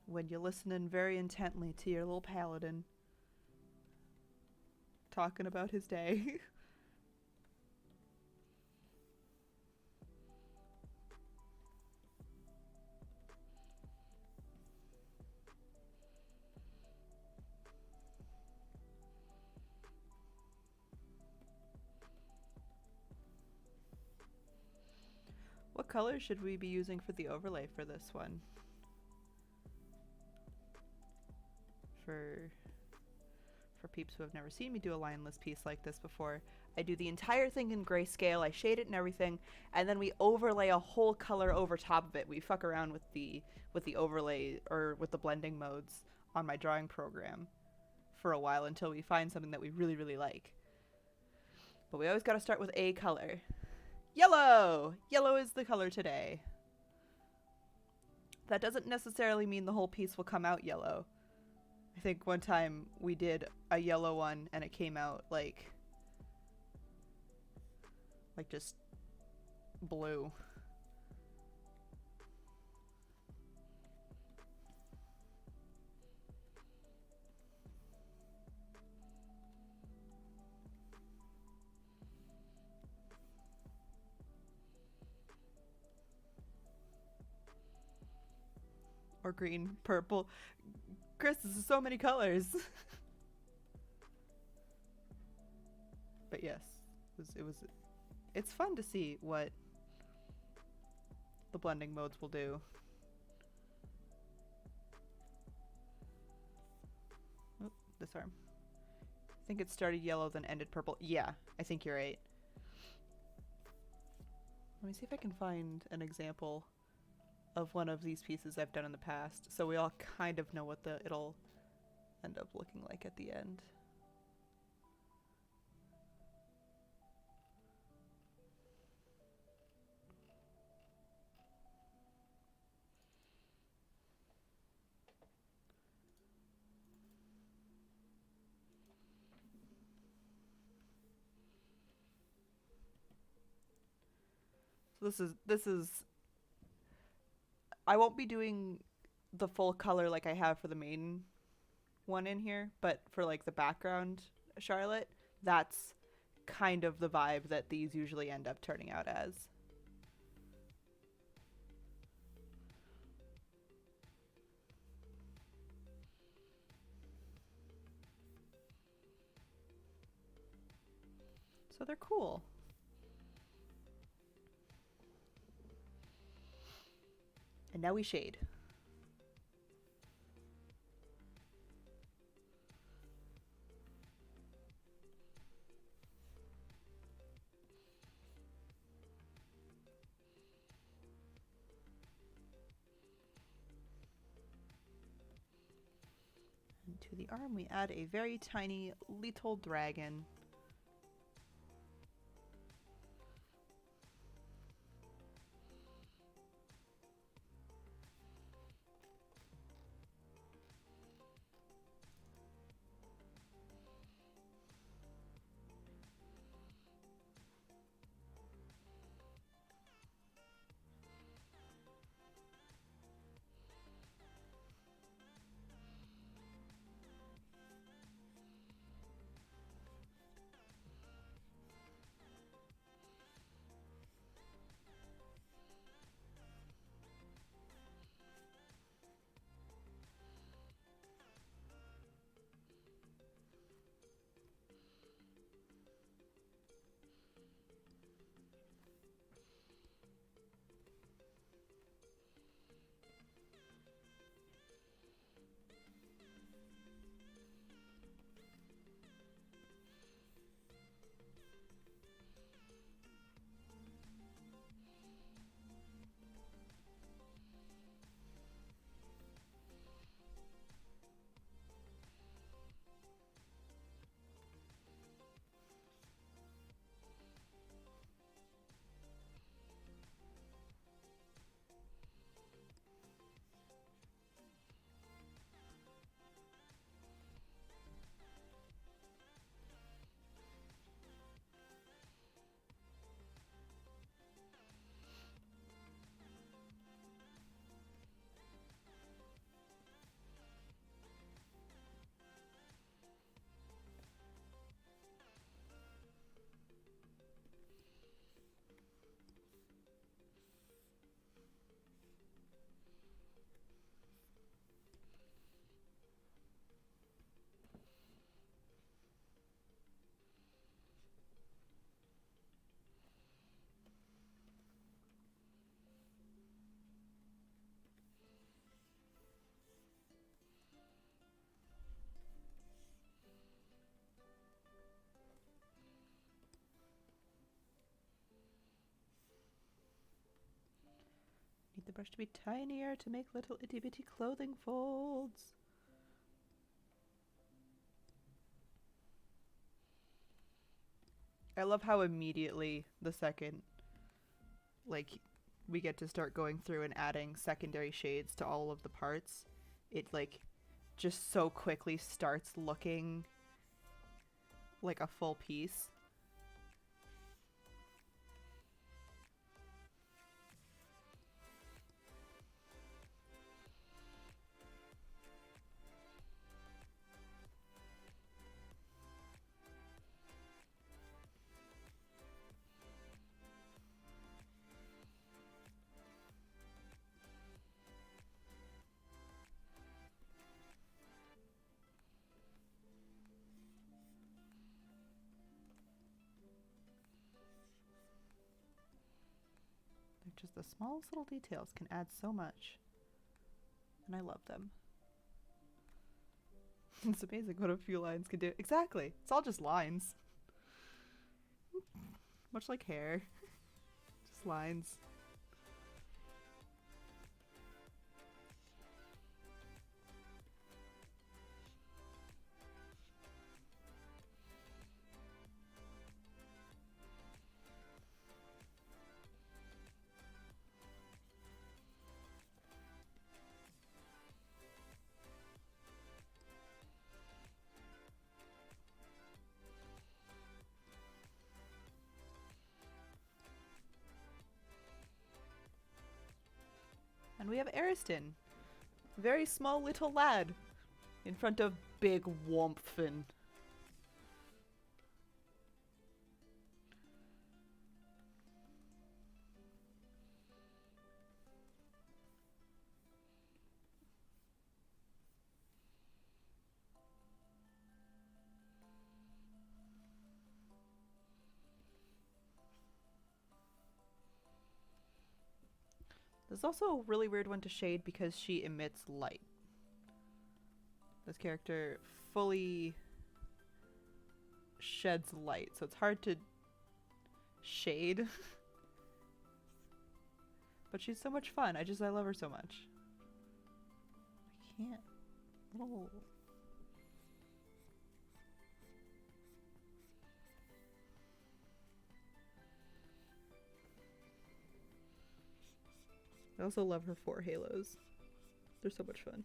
when you're listening very intently to your little paladin talking about his day. What color should we be using for the overlay for this one? For peeps who have never seen me do a lineless piece like this before, I do the entire thing in grayscale, I shade it and everything, and then we overlay a whole color over top of it. We fuck around with the overlay or with the blending modes on my drawing program for a while until we find something that we really, really like. But we always gotta start with a color. Yellow! Yellow is the color today. That doesn't necessarily mean the whole piece will come out yellow. I think one time we did a yellow one and it came out like just blue. Or green, purple. Chris, this is so many colors. But yes, it's fun to see what the blending modes will do. Oop, this arm. I think it started yellow then ended purple. Yeah, I think you're right. Let me see if I can find an example of one of these pieces I've done in the past, so we all kind of know what it'll end up looking like at the end. So this is I won't be doing the full color like I have for the main one in here, but for like the background Charlotte, that's kind of the vibe that these usually end up turning out as. So they're cool. And now we shade. And to the arm we add a very tiny little dragon. the brush to be tinier to make little itty bitty clothing folds. I love how immediately the second, like, we get to start going through and adding secondary shades to all of the parts, it, like, just so quickly starts looking like a full piece. Just the smallest little details can add so much. And I love them. It's amazing what a few lines can do. Exactly. It's all just lines. Much like hair. Just lines. And we have Ariston. Very small little lad. In front of big Wompfin. There's also a really weird one to shade because she emits light. This character fully sheds light, so it's hard to shade. But she's so much fun. I love her so much. I can't. Little. I also love her 4 halos. They're so much fun.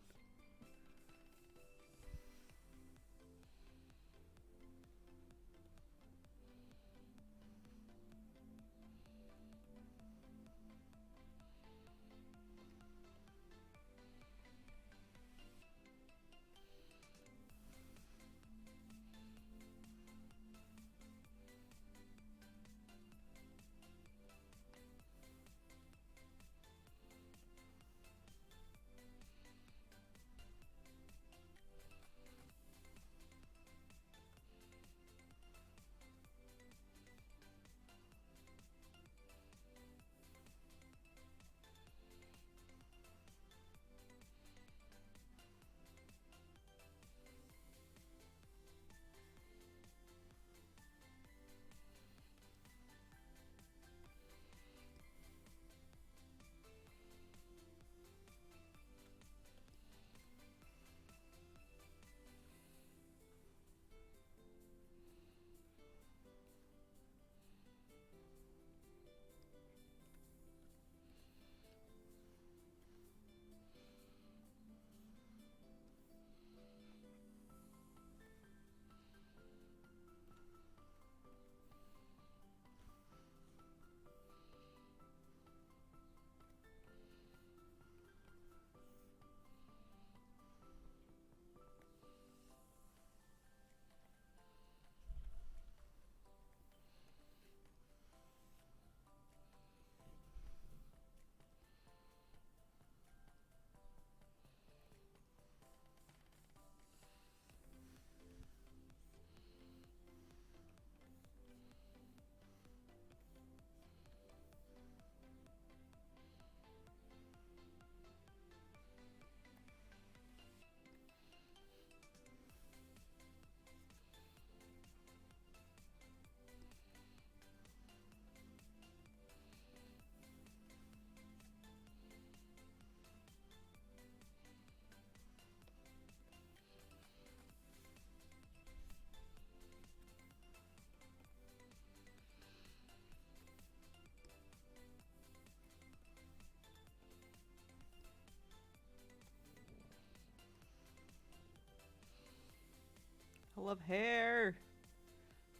love hair.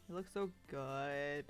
It looks so good.